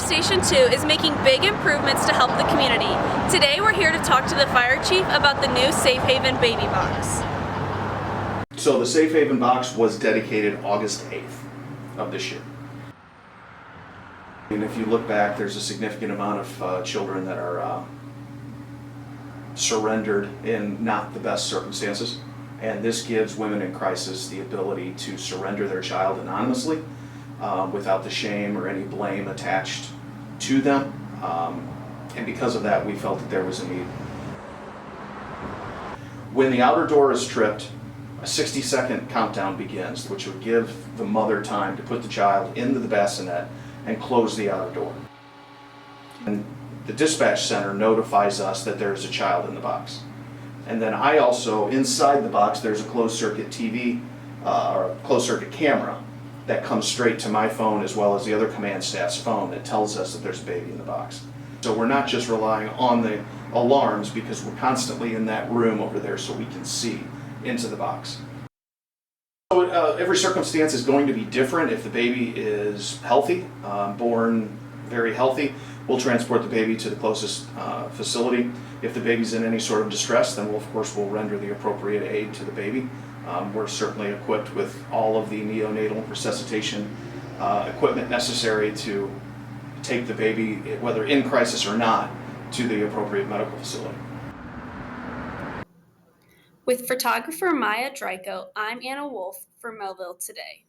Station 2 is making big improvements to help the community. Today we're here to talk to the fire chief about the new Safe Haven baby box. So the Safe Haven box was dedicated August 8th of this year. And if you look back, there's a significant amount of children that are surrendered in not the best circumstances. And this gives women in crisis the ability to surrender their child anonymously without the shame or any blame attached to them. And because of that, we felt that there was a need. When the outer door is tripped, a 60-second countdown begins, which would give the mother time to put the child into the bassinet and close the outer door. And the dispatch center notifies us that there's a child in the box. And then I also, inside the box, there's a closed circuit TV or a closed circuit camera that comes straight to my phone as well as the other command staff's phone that tells us that there's a baby in the box. So we're not just relying on the alarms because we're constantly in that room over there so we can see into the box. So every circumstance is going to be different. If the baby is healthy, born very healthy, we'll transport the baby to the closest facility. If the baby's in any sort of distress, then we'll render the appropriate aid to the baby. We're certainly equipped with all of the neonatal resuscitation equipment necessary to take the baby, whether in crisis or not, to the appropriate medical facility. With photographer Maya Dryko, I'm Anna Wolf for Melville Today.